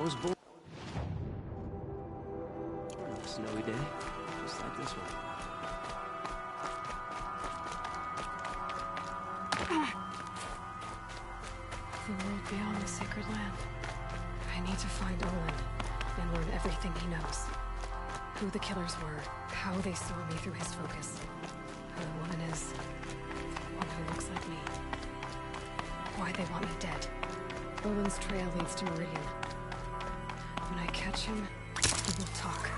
was born on a snowy day, just like this one. The world beyond the sacred land. I need to find Olin and learn everything he knows. Who the killers were, how they saw me through his focus, who the woman is, one who looks like me, why they want me dead. Olin's trail leads to Meridian. When I catch him, he will talk.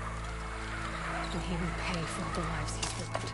And he will pay for all the lives he's ruined.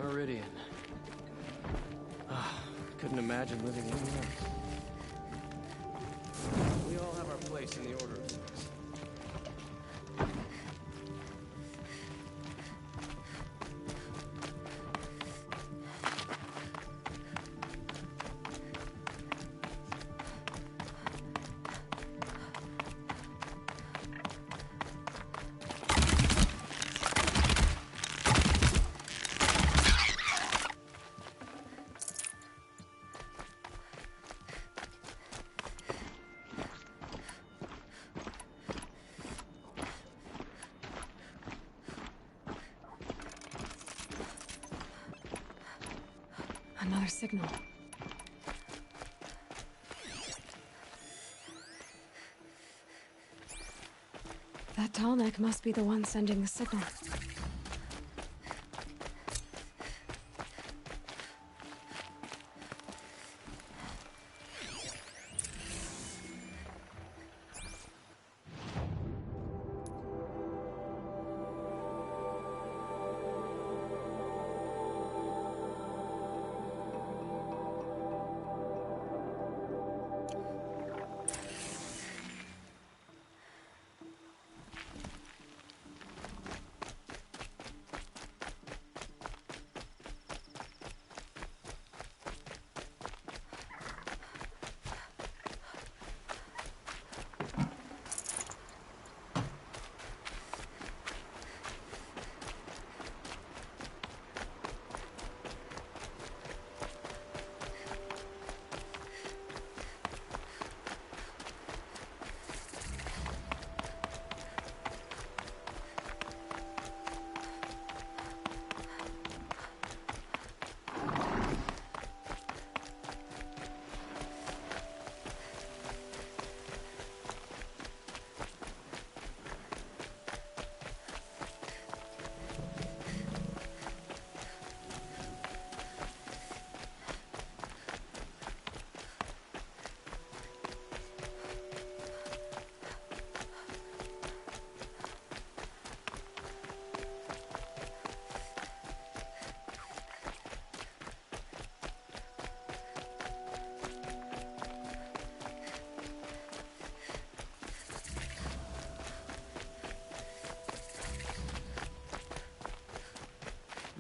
Meridian. Ah, couldn't imagine living anywhere else. We all have our place in the order of things. Another signal. That tall neck must be the one sending the signal.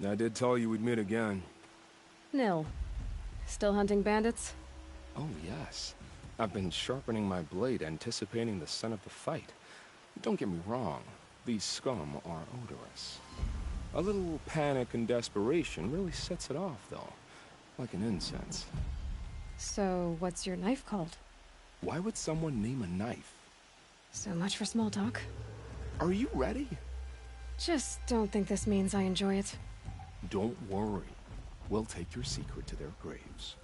I did tell you we'd meet again. Nil. Still hunting bandits? Oh, yes. I've been sharpening my blade, anticipating the scent of the fight. Don't get me wrong, these scum are odorous. A little panic and desperation really sets it off, though. Like an incense. So, what's your knife called? Why would someone name a knife? So much for small talk. Are you ready? Just don't think this means I enjoy it. Don't worry. We'll take your secret to their graves.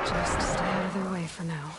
Just stay out of their way for now.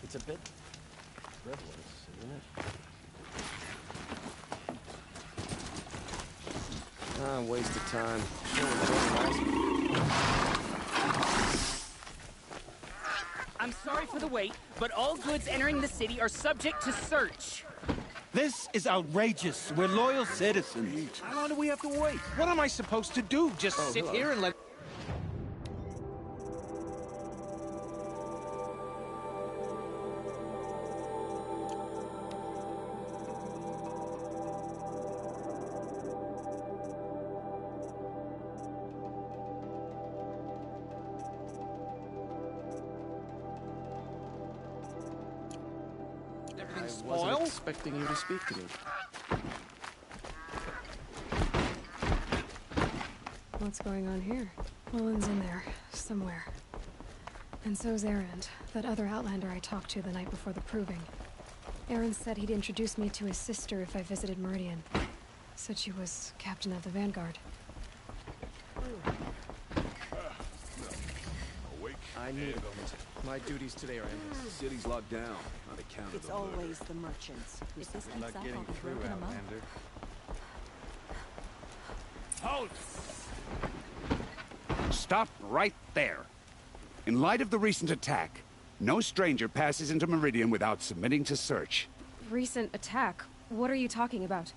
It's a bit frivolous, isn't it? Ah, waste of time. Sure, I'm sorry for the wait, but all goods entering the city are subject to search. This is outrageous. We're loyal citizens. How long do we have to wait? What am I supposed to do? Just sit hello. here and let... I wasn't expecting you to speak to me. What's going on here? Olin's in there, somewhere. And so's Erend, that other Outlander I talked to the night before the proving. Erend said he'd introduce me to his sister if I visited Meridian. Said she was captain of the Vanguard. I need it. My duties today are endless. The city's locked down on account of It's the always the merchants. If this keeps up, I'll be broken them up. Halt! Stop right there. In light of the recent attack, no stranger passes into Meridian without submitting to search. Recent attack? What are you talking about?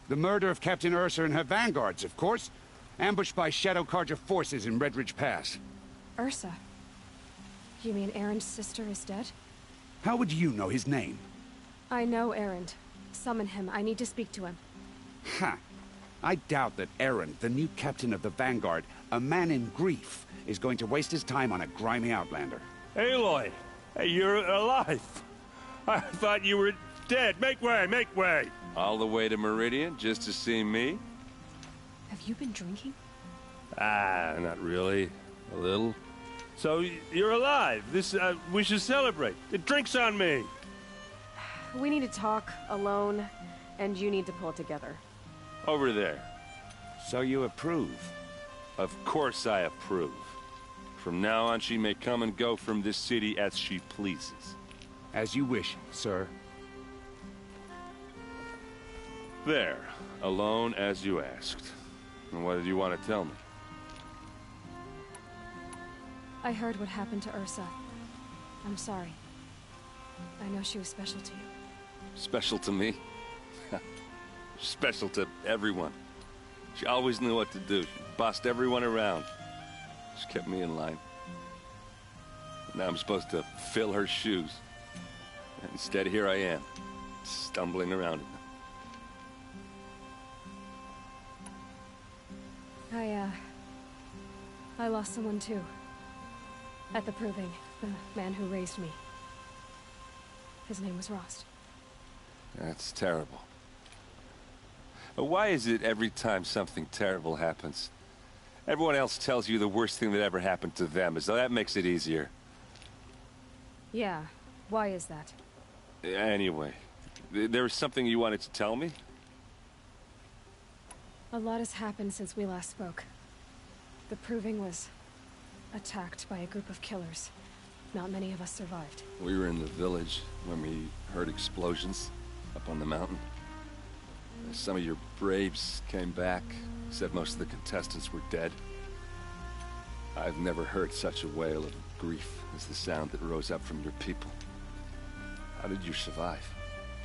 The murder of Captain Ursa and her vanguards, of course. Ambushed by Shadow Carja forces in Redridge Pass. Ursa? You mean Erend's sister is dead? How would you know his name? I know Erend. Summon him. I need to speak to him. Ha! I doubt that Erend, the new captain of the Vanguard, a man in grief, is going to waste his time on a grimy outlander. Aloy! Hey, you're alive! I thought you were dead. Make way, make way! All the way to Meridian just to see me? Have you been drinking? Ah, not really. A little. So, you're alive. We should celebrate. The drink's on me. We need to talk, alone, and you need to pull it together. Over there. So you approve? Of course I approve. From now on, she may come and go from this city as she pleases. As you wish, sir. There. Alone as you asked. And what did you want to tell me? I heard what happened to Ursa. I'm sorry. I know she was special to you. Special to me? Special to everyone. She always knew what to do. She bossed everyone around. She kept me in line. Now I'm supposed to fill her shoes. Instead, here I am, stumbling around in them. I lost someone too. At the proving, the man who raised me. His name was Rost. That's terrible. Why is it every time something terrible happens, everyone else tells you the worst thing that ever happened to them, as though that makes it easier? Yeah, why is that? Anyway, there was something you wanted to tell me? A lot has happened since we last spoke. The proving was attacked by a group of killers. Not many of us survived. We were in the village when we heard explosions up on the mountain. Some of your braves came back, said most of the contestants were dead. I've never heard such a wail of grief as the sound that rose up from your people. How did you survive?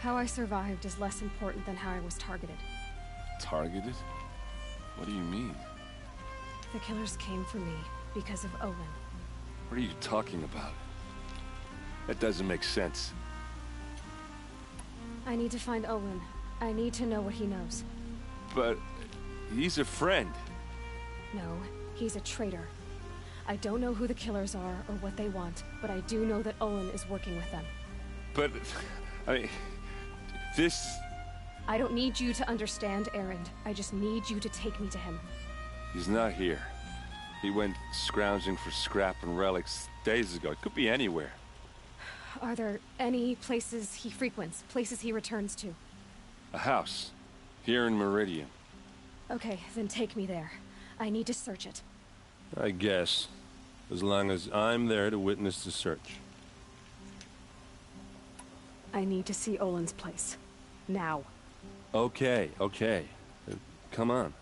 How I survived is less important than how I was targeted. Targeted? What do you mean? The killers came for me because of Olin. What are you talking about? That doesn't make sense. I need to find Olin. I need to know what he knows. But he's a friend. No, he's a traitor. I don't know who the killers are or what they want, but I do know that Olin is working with them. But, I mean, this... I don't need you to understand, Erend. I just need you to take me to him. He's not here. He went scrounging for scrap and relics days ago. It could be anywhere. Are there any places he frequents, places he returns to? A house. Here in Meridian. Okay, then take me there. I need to search it. I guess. As long as I'm there to witness the search. I need to see Olin's place. Now. Okay, okay. Come on.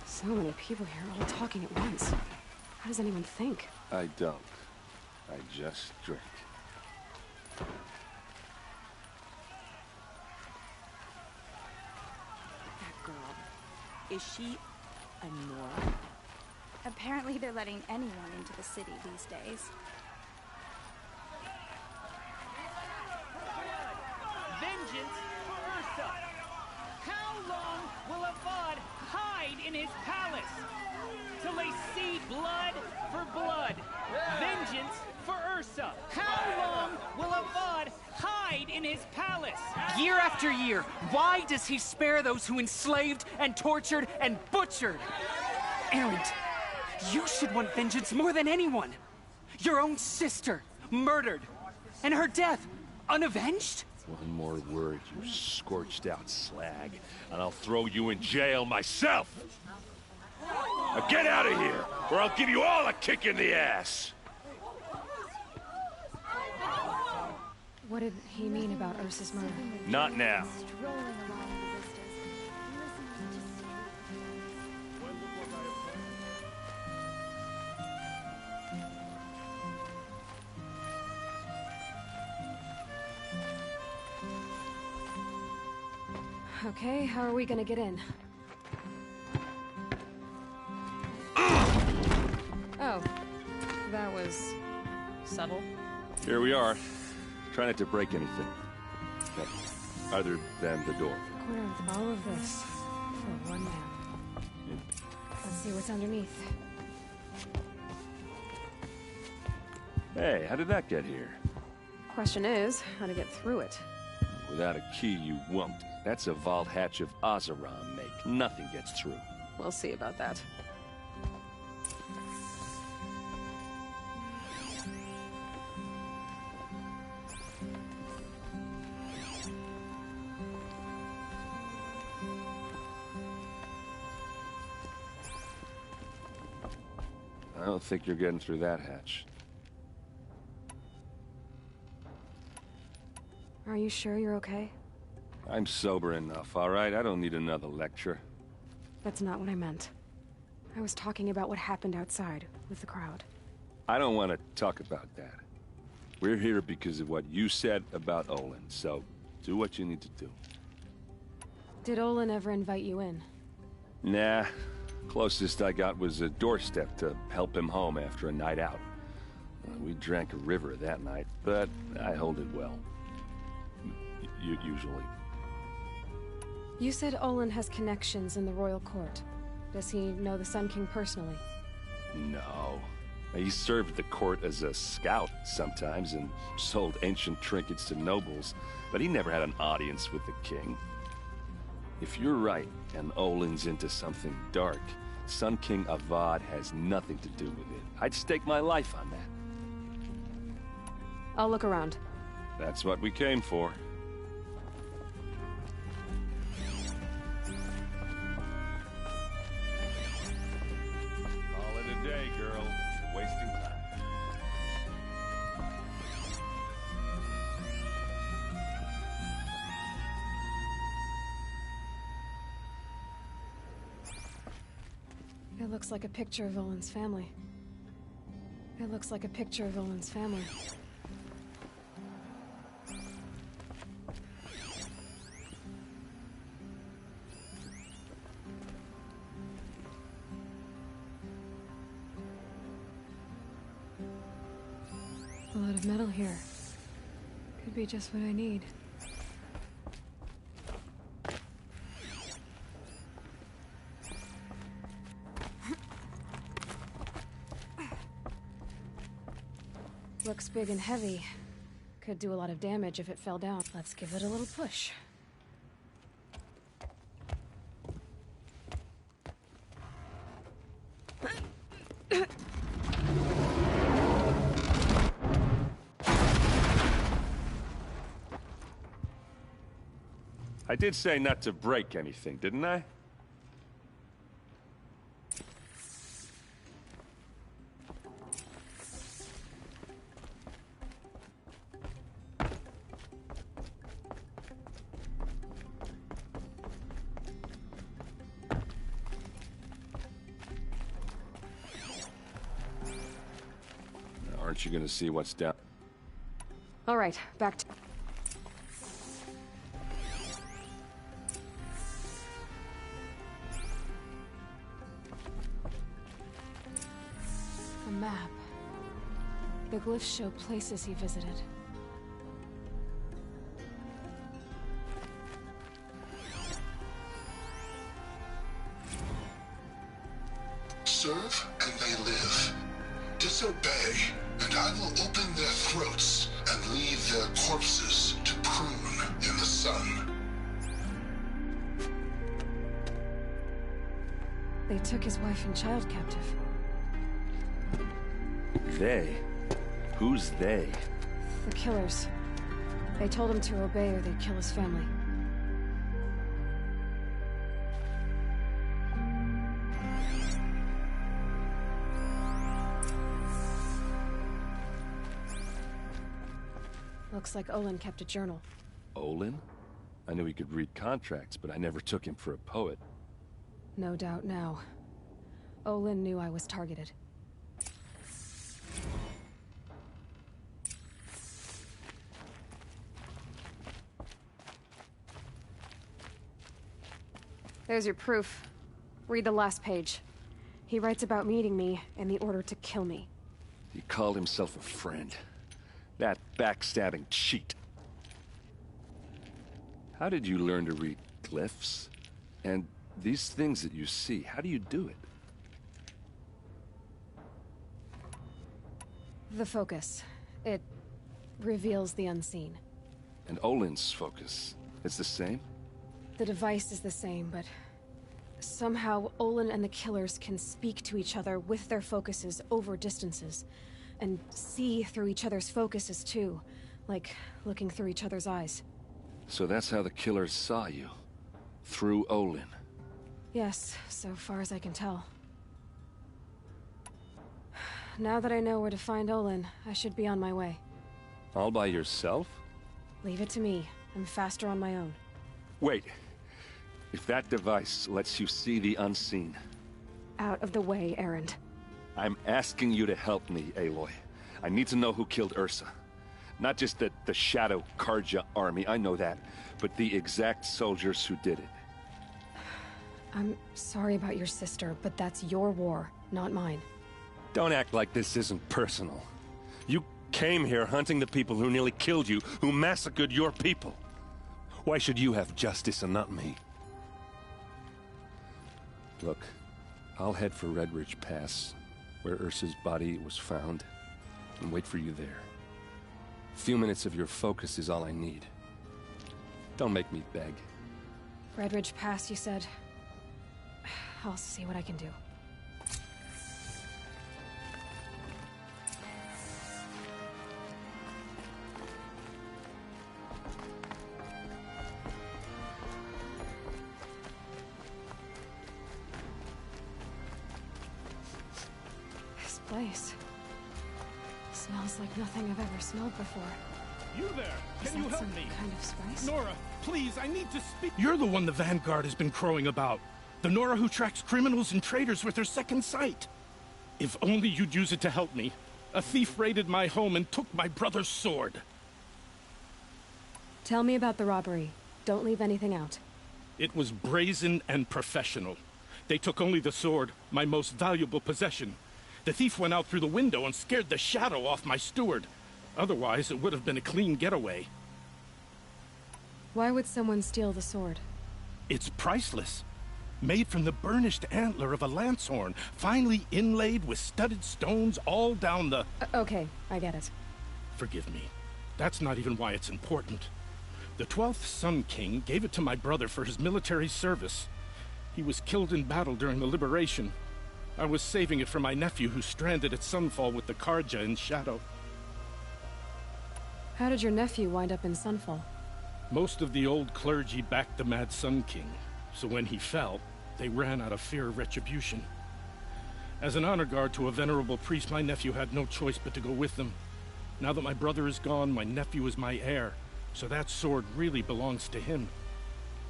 So many people here, all talking at once. How does anyone think? I don't. I just drink. That girl. Is she a Nora? Apparently they're letting anyone into the city these days. Vengeance for Ursa! How long will Avad hide in his palace? Till they see blood for blood. Vengeance for Ursa! How long will Avad hide in his palace? Year after year, why does he spare those who enslaved and tortured and butchered? Erend, you should want vengeance more than anyone. Your own sister, murdered, and her death, unavenged? One more word, you scorched out slag, and I'll throw you in jail myself! Now get out of here, or I'll give you all a kick in the ass! What did he mean about Ursa's murder? Not now. Strolling along in the vistas, listening to songs. Okay, how are we gonna get in? Oh, that was subtle. Here we are. Try not to break anything. Okay. Other than the door. Corner of all of this for one man. Let's see what's underneath. Hey, how did that get here? Question is, how to get through it. Without a key, you won't. That's a vault hatch of Azeron make. Nothing gets through. We'll see about that. I don't think you're getting through that hatch. Are you sure you're okay? I'm sober enough, all right? I don't need another lecture. That's not what I meant. I was talking about what happened outside with the crowd. I don't want to talk about that. We're here because of what you said about Olin, so do what you need to do. Did Olin ever invite you in? Nah. Closest I got was a doorstep to help him home after a night out. We drank a river that night, but I hold it well. Usually. You said Olin has connections in the royal court. Does he know the Sun King personally? No. He served the court as a scout sometimes and sold ancient trinkets to nobles, but he never had an audience with the king. If you're right, and Olin's into something dark, Sun King Avad has nothing to do with it. I'd stake my life on that. I'll look around. That's what we came for. Call it a day, girl. You're wasting time. It looks like a picture of Olin's family. It looks like a picture of Olin's family. A lot of metal here. Could be just what I need. Looks big and heavy. Could do a lot of damage if it fell down. Let's give it a little push. I did say not to break anything, didn't I? Aren't you gonna see what's down? All right, back to... A map. The glyphs show places he visited. Serve and they live. Disobey, and I will open their throats and leave their corpses to prune in the sun. They took his wife and child captive. They? Who's they? The killers. They told him to obey or they'd kill his family. Looks like Olin kept a journal. Olin? I knew he could read contracts, but I never took him for a poet. No doubt now. Olin knew I was targeted. There's your proof. Read the last page. He writes about meeting me and the order to kill me. He called himself a friend. That backstabbing cheat. How did you learn to read glyphs? And these things that you see, how do you do it? The focus. It reveals the unseen. And Olin's focus, it's the same? The device is the same, but somehow Olin and the killers can speak to each other with their focuses over distances, and see through each other's focuses too, like looking through each other's eyes. So that's how the killers saw you? Through Olin? Yes, so far as I can tell. Now that I know where to find Olin, I should be on my way. All by yourself? Leave it to me. I'm faster on my own. Wait. If that device lets you see the unseen... Out of the way, Erend. I'm asking you to help me, Aloy. I need to know who killed Ursa. Not just the Shadow Karja army, I know that, but the exact soldiers who did it. I'm sorry about your sister, but that's your war, not mine. Don't act like this isn't personal. You came here hunting the people who nearly killed you, who massacred your people. Why should you have justice and not me? Look, I'll head for Red Ridge Pass, where Ursa's body was found, and wait for you there. A few minutes of your focus is all I need. Don't make me beg. Red Ridge Pass, you said? I'll see what I can do. This place smells like nothing I've ever smelled before. You there! Can you help me? Kind of spice? Nora, please, I need to speak. You're the one the Vanguard has been crowing about. The Nora who tracks criminals and traitors with her second sight. If only you'd use it to help me. A thief raided my home and took my brother's sword. Tell me about the robbery. Don't leave anything out. It was brazen and professional. They took only the sword, my most valuable possession. The thief went out through the window and scared the shadow off my steward. Otherwise, it would have been a clean getaway. Why would someone steal the sword? It's priceless. Made from the burnished antler of a lancehorn, finely inlaid with studded stones all down the... Okay, I get it. Forgive me. That's not even why it's important. The 12th Sun King gave it to my brother for his military service. He was killed in battle during the Liberation. I was saving it for my nephew who's stranded at Sunfall with the Karja in Shadow. How did your nephew wind up in Sunfall? Most of the old clergy backed the Mad Sun King, so when he fell, they ran out of fear of retribution. As an honor guard to a venerable priest, my nephew had no choice but to go with them. Now that my brother is gone, my nephew is my heir, so that sword really belongs to him.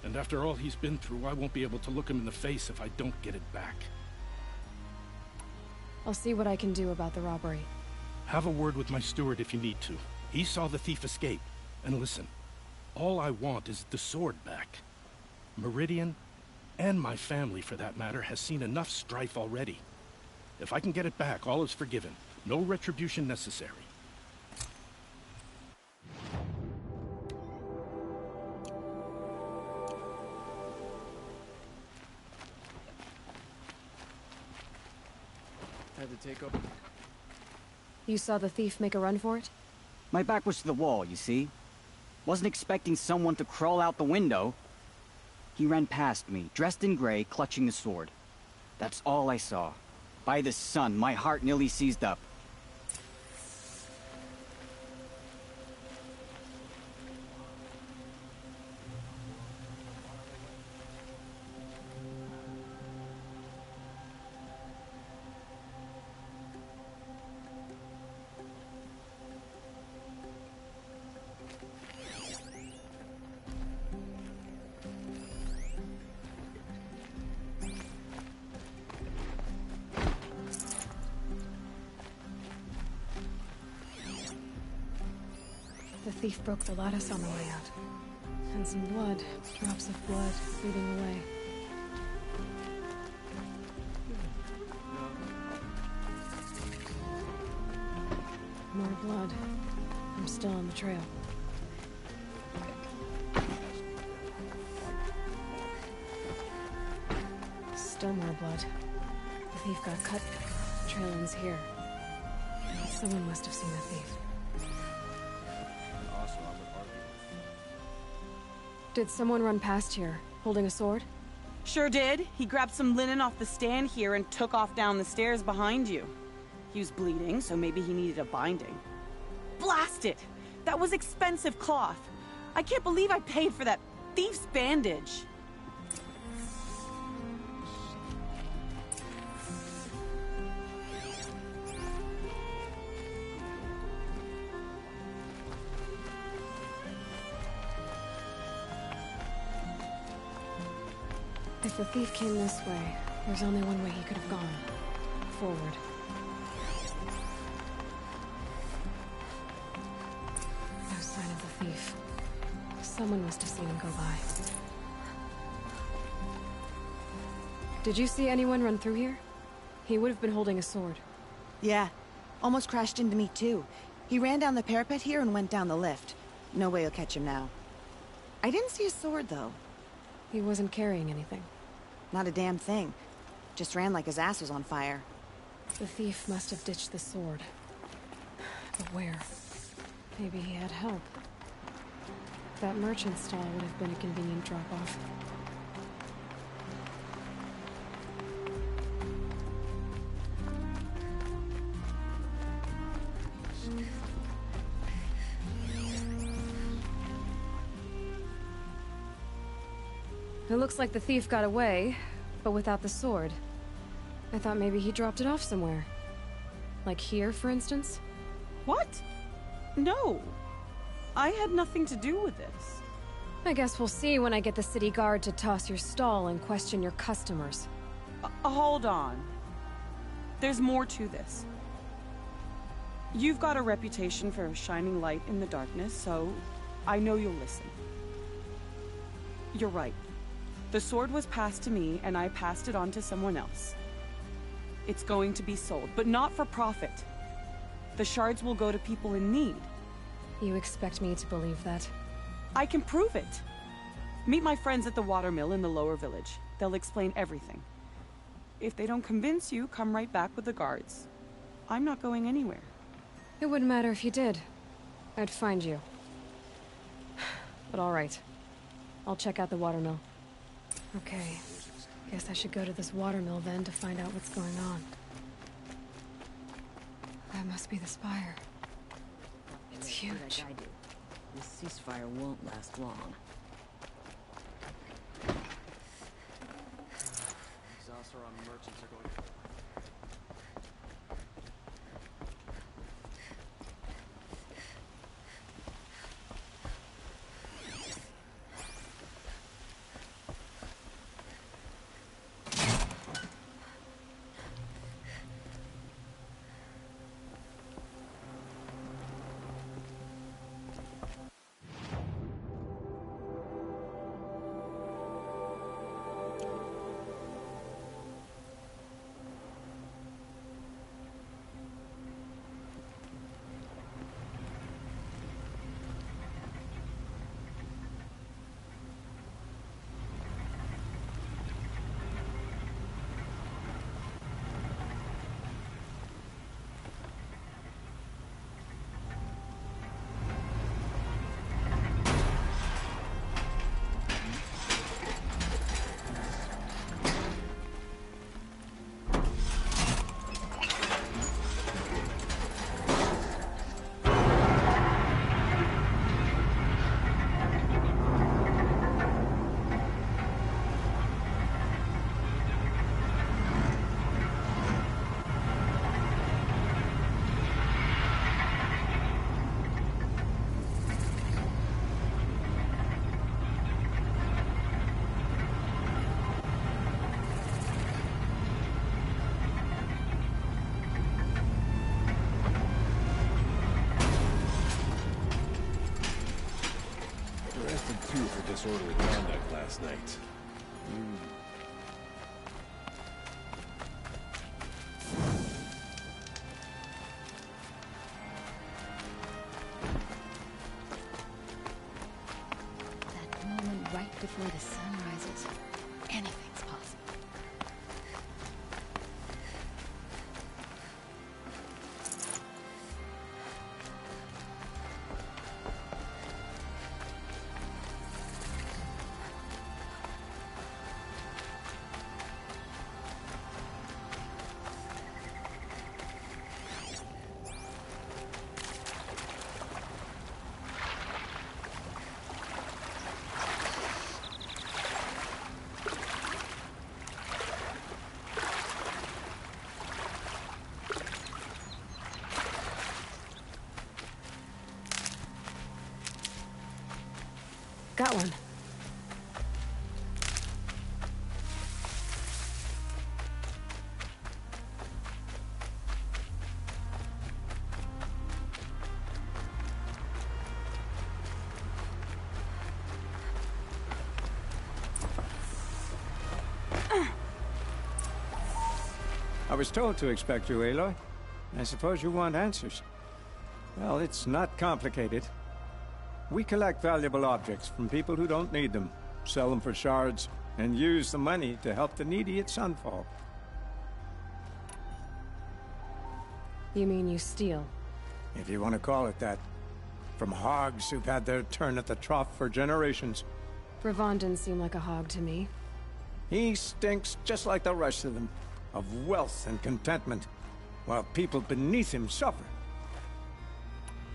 And after all he's been through, I won't be able to look him in the face if I don't get it back. I'll see what I can do about the robbery. Have a word with my steward if you need to. He saw the thief escape. And listen, all I want is the sword back. Meridian, and my family for that matter, has seen enough strife already. If I can get it back, all is forgiven. No retribution necessary. Had to take over. You saw the thief make a run for it? My back was to the wall, you see? Wasn't expecting someone to crawl out the window. He ran past me, dressed in gray, clutching a sword. That's all I saw. By the sun, my heart nearly seized up. The thief broke the lattice on the way out. And some blood, drops of blood, bleeding away. More blood. I'm still on the trail. Still more blood. The thief got cut. The trail ends here. Someone must have seen the thief. Did someone run past here, holding a sword? Sure did. He grabbed some linen off the stand here and took off down the stairs behind you. He was bleeding, so maybe he needed a binding. Blast it! That was expensive cloth. I can't believe I paid for that thief's bandage. If the thief came this way, there's only one way he could have gone. Forward. No sign of the thief. Someone must have seen him go by. Did you see anyone run through here? He would have been holding a sword. Yeah. Almost crashed into me, too. He ran down the parapet here and went down the lift. No way you'll catch him now. I didn't see a sword, though. He wasn't carrying anything. Not a damn thing. Just ran like his ass was on fire. The thief must have ditched the sword. But where? Maybe he had help. That merchant stall would have been a convenient drop-off. It looks like the thief got away, but without the sword. I thought maybe he dropped it off somewhere. Like here, for instance? What? No. I had nothing to do with this. I guess we'll see when I get the city guard to toss your stall and question your customers. Hold on. There's more to this. You've got a reputation for shining light in the darkness, so I know you'll listen. You're right. The sword was passed to me, and I passed it on to someone else. It's going to be sold, but not for profit. The shards will go to people in need. You expect me to believe that? I can prove it. Meet my friends at the watermill in the lower village. They'll explain everything. If they don't convince you, come right back with the guards. I'm not going anywhere. It wouldn't matter if you did. I'd find you. But all right. I'll check out the watermill. Okay. Guess I should go to this watermill then to find out what's going on. That must be the spire. It's huge. Like I do. This ceasefire won't last long. Exhauster on merchants are going. disorderly conduct last night. That moment right before the sun rises. Anything's possible. Got one. I was told to expect you, Aloy. I suppose you want answers. Well, it's not complicated. We collect valuable objects from people who don't need them, sell them for shards, and use the money to help the needy at Sunfall. You mean you steal? If you want to call it that. From hogs who've had their turn at the trough for generations. Ravon didn't seem like a hog to me. He stinks just like the rest of them, of wealth and contentment, while people beneath him suffer.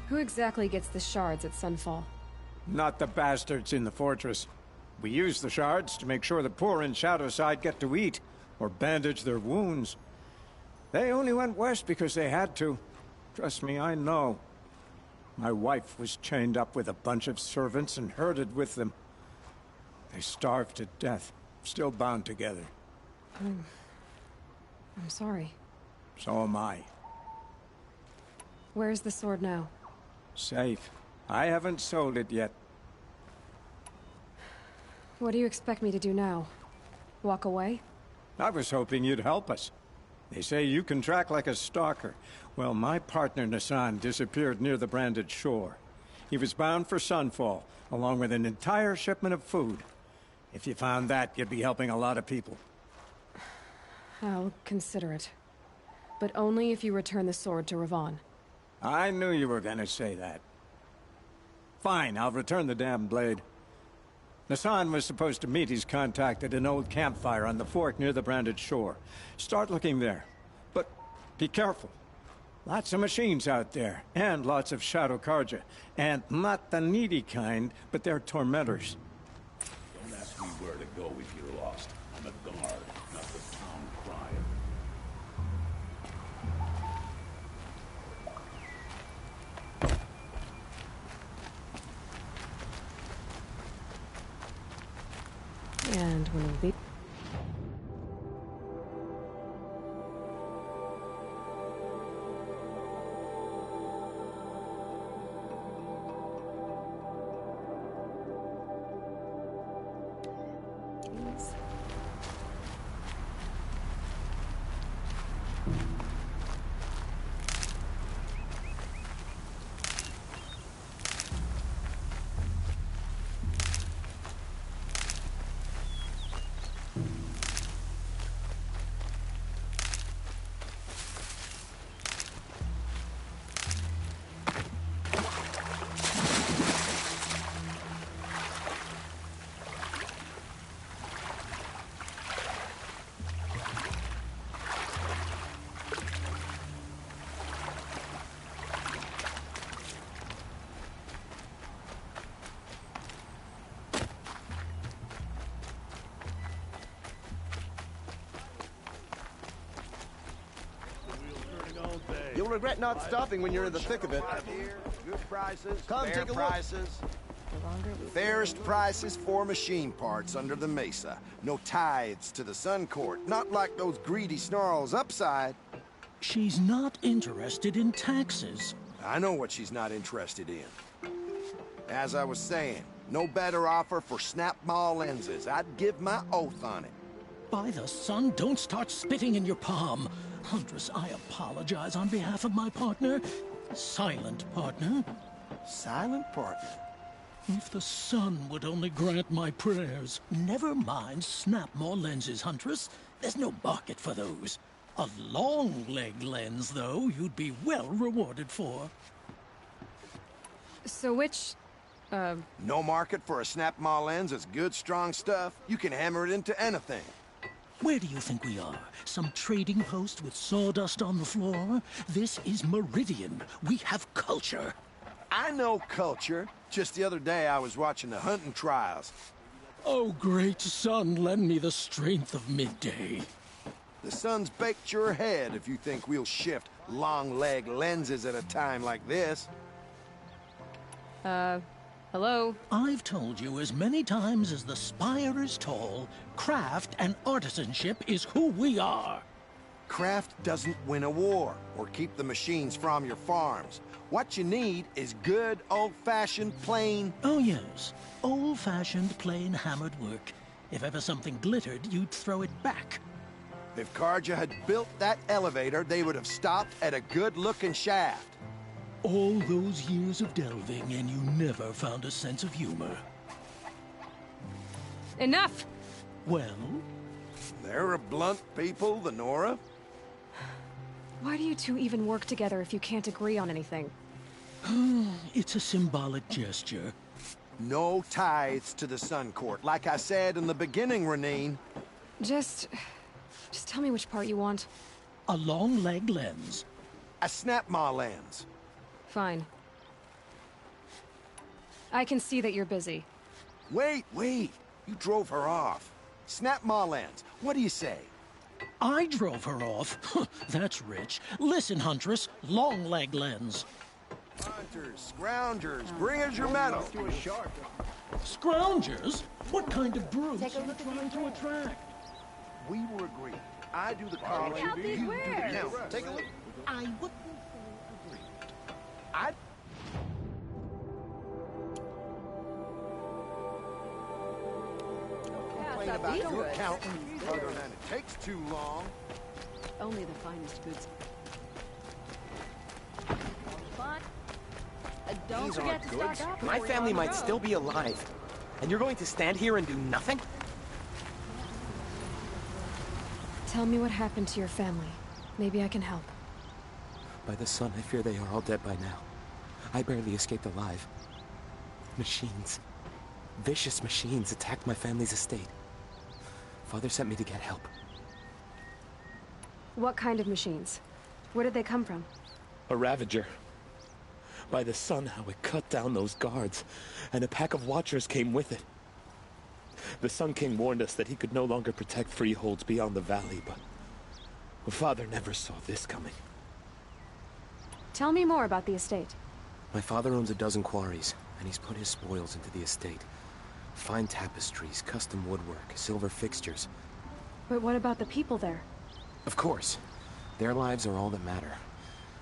Who exactly gets the shards at Sunfall? Not the bastards in the fortress. We use the shards to make sure the poor in Shadowside get to eat, or bandage their wounds. They only went west because they had to. Trust me, I know. My wife was chained up with a bunch of servants and herded with them. They starved to death, still bound together. I'm sorry. So am I. Where's the sword now? Safe. I haven't sold it yet. What do you expect me to do now? Walk away? I was hoping you'd help us. They say you can track like a stalker. Well, my partner Nassan disappeared near the branded shore. He was bound for Sunfall, along with an entire shipment of food. If you found that, you'd be helping a lot of people. I'll consider it. But only if you return the sword to Ravon. I knew you were gonna say that. Fine, I'll return the damn blade. Nassan was supposed to meet his contact at an old campfire on the fork near the branded shore. Start looking there. But be careful. Lots of machines out there, and lots of Shadow Karja. And not the needy kind, but they're tormentors. Don't ask me where to go if you're lost. I'm a guard, not the town crier. And when we... You'll regret not stopping when you're in the thick of it. Good prices, Come, fair take a look. prices. Fairest prices for machine parts under the mesa. No tithes to the Sun Court. Not like those greedy snarls upside. She's not interested in taxes. I know what she's not interested in. As I was saying, No better offer for snap-maw lenses. I'd give my oath on it. By the sun, don't start spitting in your palm. Huntress, I apologize on behalf of my partner. Silent partner. Silent partner? If the sun would only grant my prayers. Never mind snap-maw lenses, Huntress. There's no market for those. A long-leg lens, though, you'd be well rewarded for. So which, No market for a snap-maw lens is good, strong stuff. You can hammer it into anything. Where do you think we are? Some trading post with sawdust on the floor? This is Meridian. We have culture. I know culture. Just the other day, I was watching the hunting trials. Oh, great sun, lend me the strength of midday. The sun's baked your head if you think we'll shift long-leg lenses at a time like this. Hello? I've told you as many times as the spire is tall, craft and artisanship is who we are. Craft doesn't win a war or keep the machines from your farms. What you need is good, old-fashioned, plain... Oh, yes. Old-fashioned, plain hammered work. If ever something glittered, you'd throw it back. If Karja had built that elevator, they would have stopped at a good-looking shaft. All those years of delving, and you never found a sense of humor. Enough! Well? They're a blunt people, the Nora. Why do you two even work together if you can't agree on anything? It's a symbolic gesture. No tithes to the Sun Court, like I said in the beginning, Renine. Just tell me which part you want. A long-leg lens. A snap-maw lens. Fine. I can see that you're busy. Wait. You drove her off. Snap-maw lens. What do you say? I drove her off? That's rich. Listen, Huntress. Long-leg lens. Hunters, scroungers, bring us your medal. Scroungers? What kind of brutes Take a are you look at trying to attract? We were agreed. I do the calling, you do the count. Take a look. I wouldn't I... Complain about your count other than it takes too long. Only the finest goods. Fun. Don't These forget aren't to goods. stock up. My before you're family on the might road. still be alive. And you're going to stand here and do nothing? Tell me what happened to your family. Maybe I can help. By the sun, I fear they are all dead by now. I barely escaped alive. Machines. Vicious machines attacked my family's estate. Father sent me to get help. What kind of machines? Where did they come from? A Ravager. By the sun, how it cut down those guards, and a pack of watchers came with it. The Sun King warned us that he could no longer protect freeholds beyond the valley, but Father never saw this coming. Tell me more about the estate. My father owns a dozen quarries, and he's put his spoils into the estate. Fine tapestries, custom woodwork, silver fixtures. But what about the people there? Of course. Their lives are all that matter.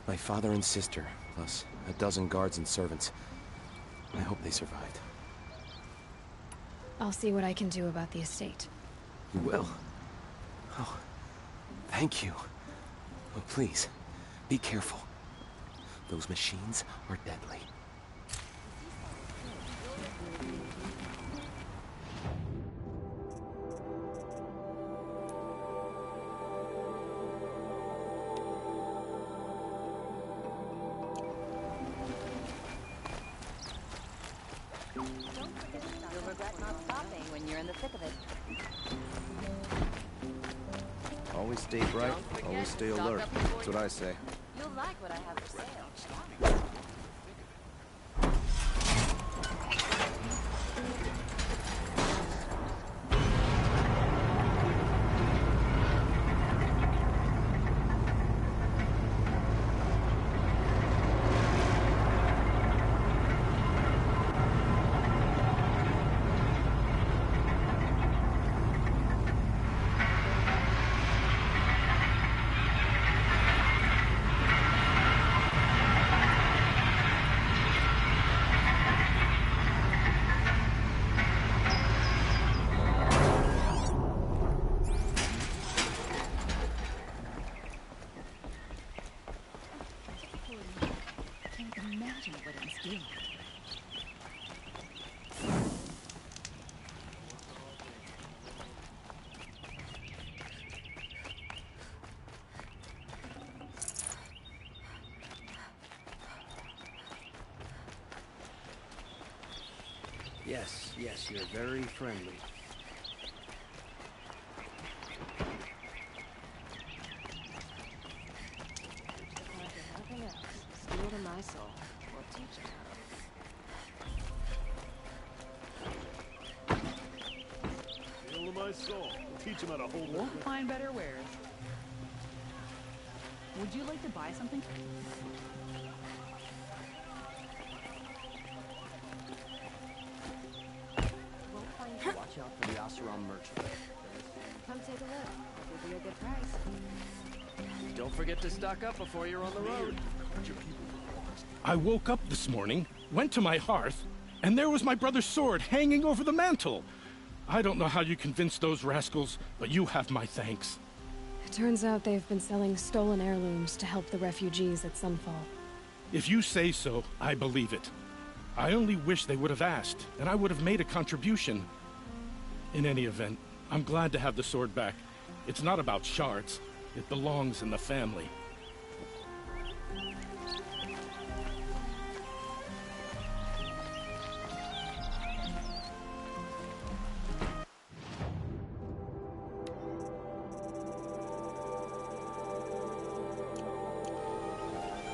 My father and sister, plus a dozen guards and servants. I hope they survived. I'll see what I can do about the estate. You will? Oh, thank you. Oh, please, be careful. Those machines are deadly. You'll regret not stopping when you're in the thick of it. Always stay bright, always stay alert. That's what I say. You'll like what I have for sale. Yes, yes, you're very friendly. Nothing else. Steel to my soul. We'll teach him. Steel to my soul. We'll teach him how to hold it. Won't find better wares. Would you like to buy something? Watch out for the Oseram merchant. Come take a look. Give you a good price. Don't forget to stock up before you're on the road. I woke up this morning, went to my hearth, and there was my brother's sword hanging over the mantel. I don't know how you convinced those rascals, but you have my thanks. It turns out they've been selling stolen heirlooms to help the refugees at Sunfall. If you say so, I believe it. I only wish they would have asked, and I would have made a contribution. In any event, I'm glad to have the sword back. It's not about shards. It belongs in the family.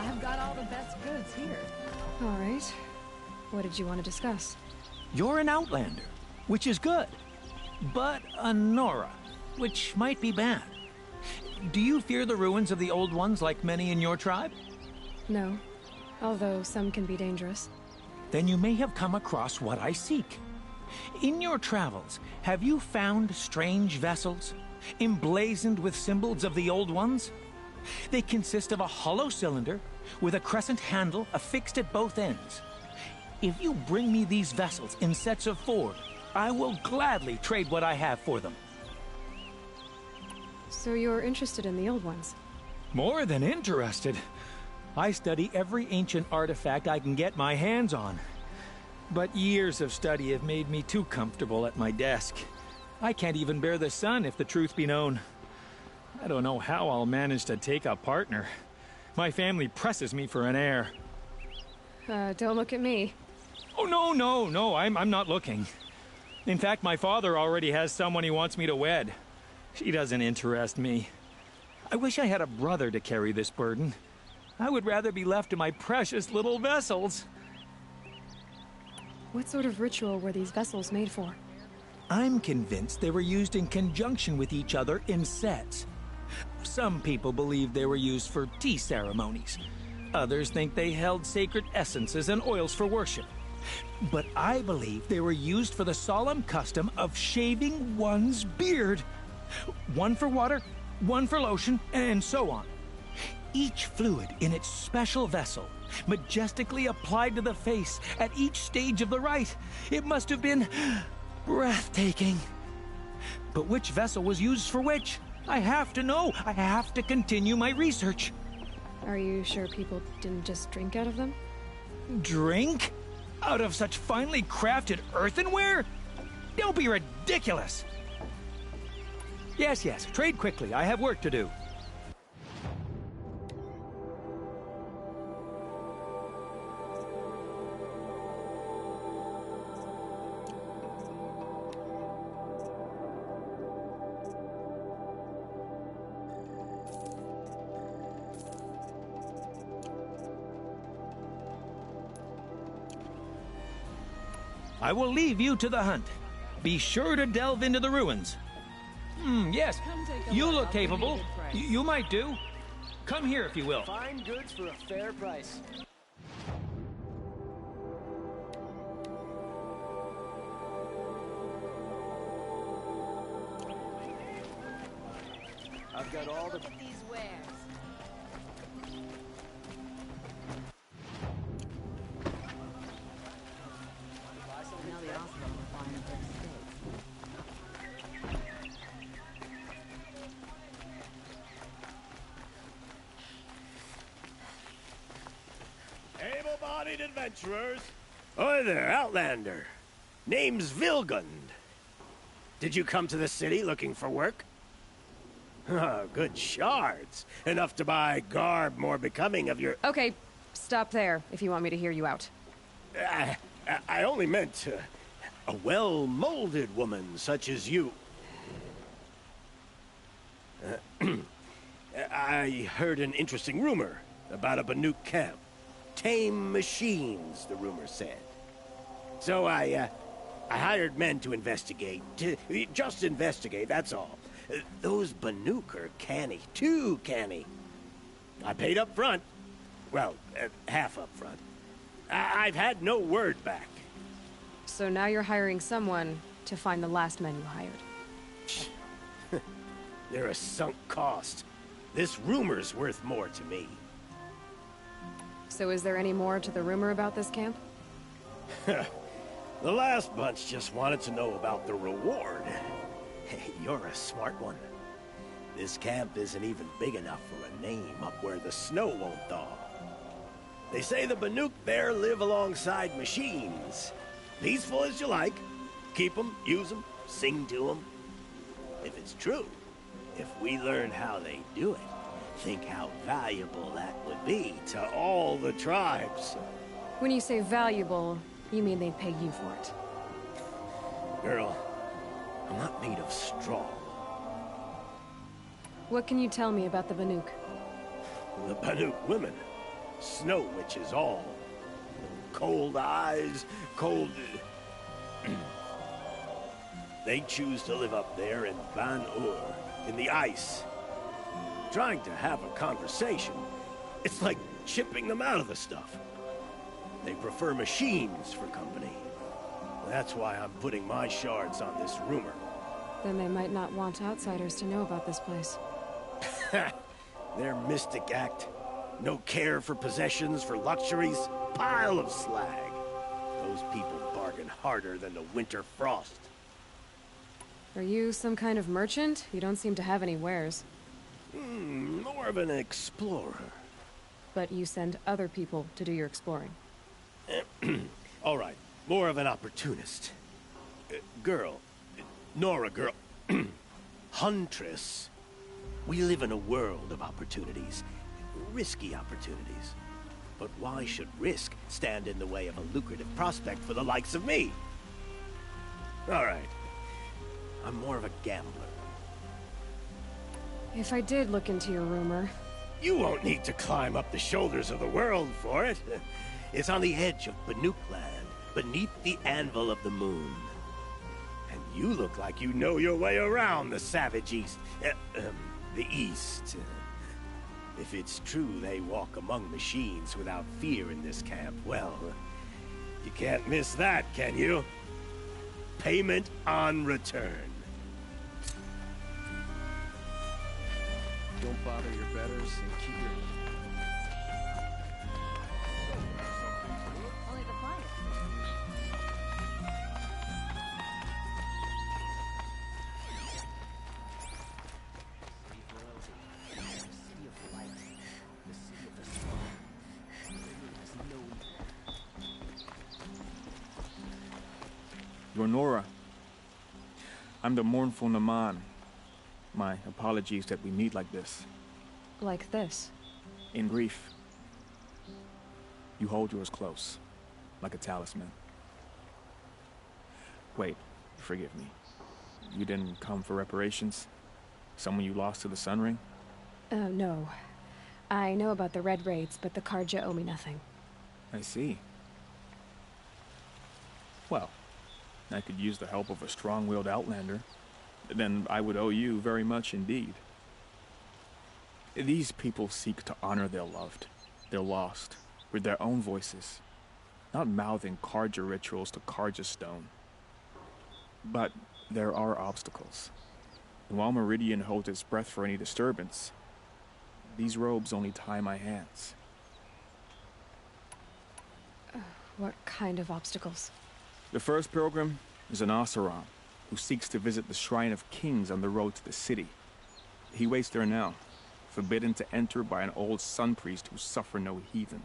I've got all the best goods here. All right. What did you want to discuss? You're an outlander, which is good. But a Nora, which might be bad. Do you fear the ruins of the Old Ones like many in your tribe? No, although some can be dangerous. Then you may have come across what I seek. In your travels, have you found strange vessels, emblazoned with symbols of the Old Ones? They consist of a hollow cylinder with a crescent handle affixed at both ends. If you bring me these vessels in sets of 4, I will gladly trade what I have for them. So you're interested in the Old Ones? More than interested. I study every ancient artifact I can get my hands on. But years of study have made me too comfortable at my desk. I can't even bear the sun, if the truth be known. I don't know how I'll manage to take a partner. My family presses me for an heir. Don't look at me. Oh, no, I'm not looking. In fact, my father already has someone he wants me to wed. She doesn't interest me. I wish I had a brother to carry this burden. I would rather be left to my precious little vessels. What sort of ritual were these vessels made for? I'm convinced they were used in conjunction with each other in sets. Some people believe they were used for tea ceremonies. Others think they held sacred essences and oils for worship. But I believe they were used for the solemn custom of shaving one's beard. One for water, one for lotion, and so on. Each fluid in its special vessel, majestically applied to the face at each stage of the rite. It must have been breathtaking. But which vessel was used for which? I have to know. I have to continue my research. Are you sure people didn't just drink out of them? Drink? Out of such finely crafted earthenware? Don't be ridiculous! Yes, trade quickly. I have work to do. I will leave you to the hunt. Be sure to delve into the ruins. Yes, you look capable. You might do. Come here if you will. Fine goods for a fair price. I've got all the... Look at these wares. Now the Oseram will find their Able-bodied adventurers. Hi there, Outlander. Name's Vilgund. Did you come to the city looking for work? Good shards. Enough to buy garb more becoming of your... Okay, stop there if you want me to hear you out. I only meant A well-molded woman such as you. I heard an interesting rumor about a Banuk camp. Tame machines, the rumor said. So I hired men to investigate. Just investigate, that's all. Those Banuk are canny. Too canny. I paid up front. Well, half up front. I've had no word back. So now you're hiring someone to find the last men you hired. They're a sunk cost. This rumor's worth more to me. So is there any more to the rumor about this camp? The last bunch just wanted to know about the reward. Hey, you're a smart one. This camp isn't even big enough for a name up where the snow won't thaw. They say the Banuk there live alongside machines. Peaceful as you like. Keep them, use them, sing to them. If it's true, if we learn how they do it, think how valuable that would be to all the tribes. When you say valuable, you mean they'd pay you for it. Girl, I'm not made of straw. What can you tell me about the Banuk? The Banuk women. Snow witches all. Cold eyes, cold... They choose to live up there in Ban-Ur, in the ice. Trying to have a conversation, it's like chipping them out of the stuff. They prefer machines for company. That's why I'm putting my shards on this rumor. Then they might not want outsiders to know about this place. Their mystic act. No care for possessions, for luxuries. Pile of slag. Those people bargain harder than the winter frost. Are you some kind of merchant? You don't seem to have any wares. More of an explorer. But you send other people to do your exploring. All right, more of an opportunist. Girl. Nora girl. Huntress. We live in a world of opportunities. Risky opportunities. But why should risk stand in the way of a lucrative prospect for the likes of me? All right. I'm more of a gambler. If I did look into your rumor... You won't need to climb up the shoulders of the world for it. It's on the edge of Banuk land, beneath the anvil of the moon. And you look like you know your way around the savage east. The east. If it's true they walk among machines without fear in this camp, well, you can't miss that, can you? Payment on return. Don't bother your betters and keep your... Only the quiet. You're Nora. I'm the mournful Naman. My apologies that we meet like this. Like this? In grief. You hold yours close, like a talisman. Wait, forgive me. You didn't come for reparations? Someone you lost to the Sun Ring? No. I know about the Red Raids, but the Karja owe me nothing. I see. Well, I could use the help of a strong-willed outlander. Then I would owe you very much indeed. These people seek to honor their loved, their lost, with their own voices, not mouthing Karja rituals to Karja stone. But there are obstacles. And while Meridian holds its breath for any disturbance, these robes only tie my hands. What kind of obstacles? The first pilgrim is an Oseram, who seeks to visit the Shrine of Kings on the road to the city. He waits there now, forbidden to enter by an old sun priest who suffer no heathen.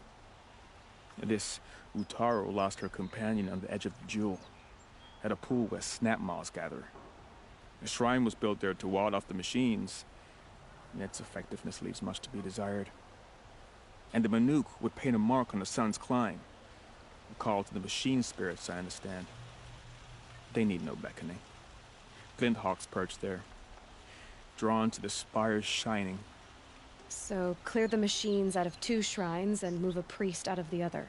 This Utaro lost her companion on the edge of the Jewel, at a pool where snap moths gather. The shrine was built there to ward off the machines, and its effectiveness leaves much to be desired. And the Banuk would paint a mark on the sun's climb, a call to the machine spirits, I understand. They need no beckoning. Glint hawks perch there, drawn to the spire's shining. So, clear the machines out of 2 shrines and move a priest out of the other.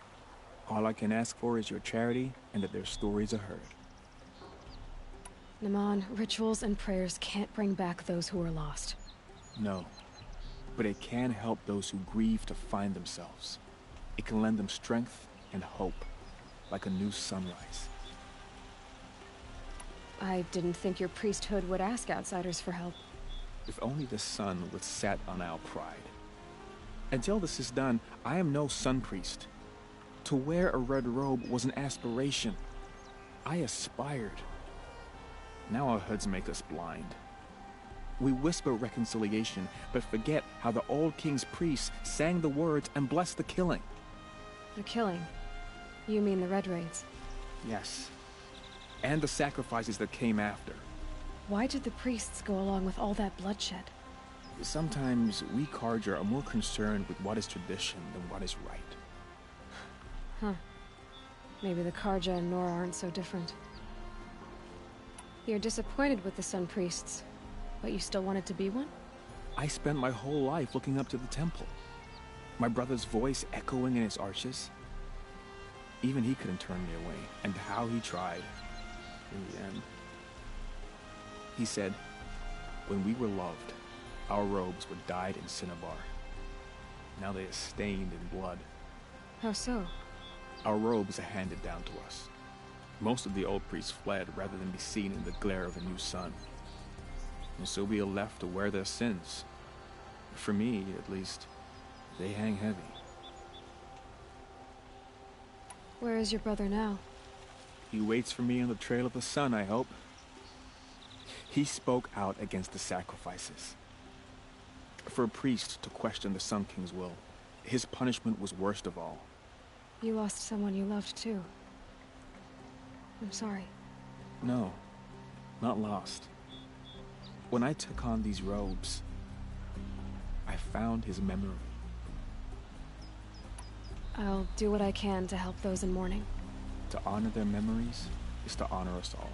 All I can ask for is your charity and that their stories are heard. Naman, rituals and prayers can't bring back those who are lost. No, but it can help those who grieve to find themselves. It can lend them strength and hope, like a new sunrise. I didn't think your priesthood would ask outsiders for help. If only the sun would set on our pride. Until this is done, I am no sun priest. To wear a red robe was an aspiration. I aspired. Now our hoods make us blind. We whisper reconciliation, but forget how the old king's priests sang the words and blessed the killing. The killing? You mean the Red Raids? Yes. And the sacrifices that came after. Why did the priests go along with all that bloodshed? Sometimes we Carja are more concerned with what is tradition than what is right. Huh. Maybe the Carja and Nora aren't so different. You're disappointed with the Sun Priests, but you still wanted to be one? I spent my whole life looking up to the temple. My brother's voice echoing in its arches. Even he couldn't turn me away, and how he tried. In the end. He said, when we were loved, our robes were dyed in cinnabar. Now they are stained in blood. How so? Our robes are handed down to us. Most of the old priests fled rather than be seen in the glare of a new sun. And so we are left to wear their sins. For me, at least, they hang heavy. Where is your brother now? He waits for me on the trail of the sun, I hope. He spoke out against the sacrifices. For a priest to question the Sun King's will, his punishment was worst of all. You lost someone you loved too. I'm sorry. No, not lost. When I took on these robes, I found his memory. I'll do what I can to help those in mourning. To honor their memories is to honor us all.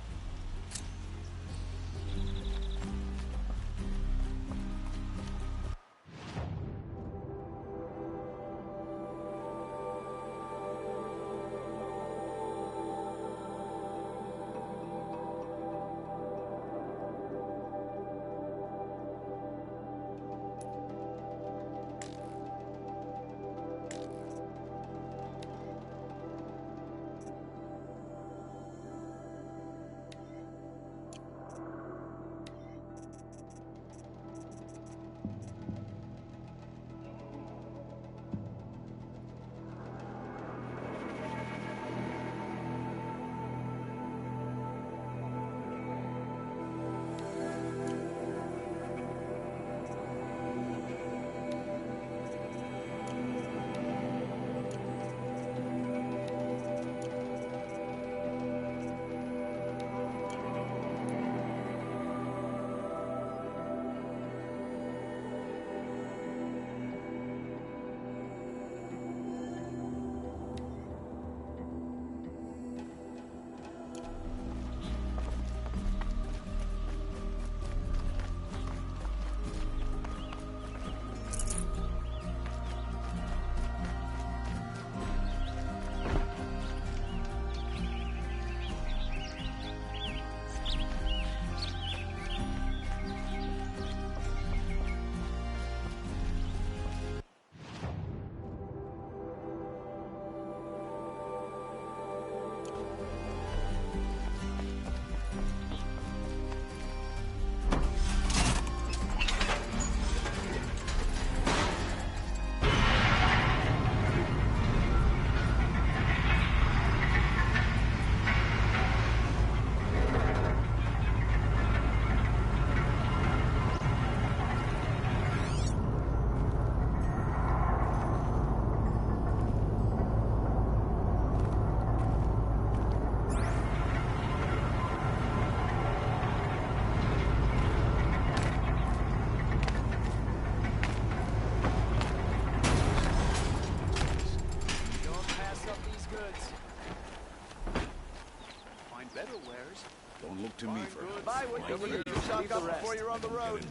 Don't look to me for help. Buy what you need. Stock up before you're on the road.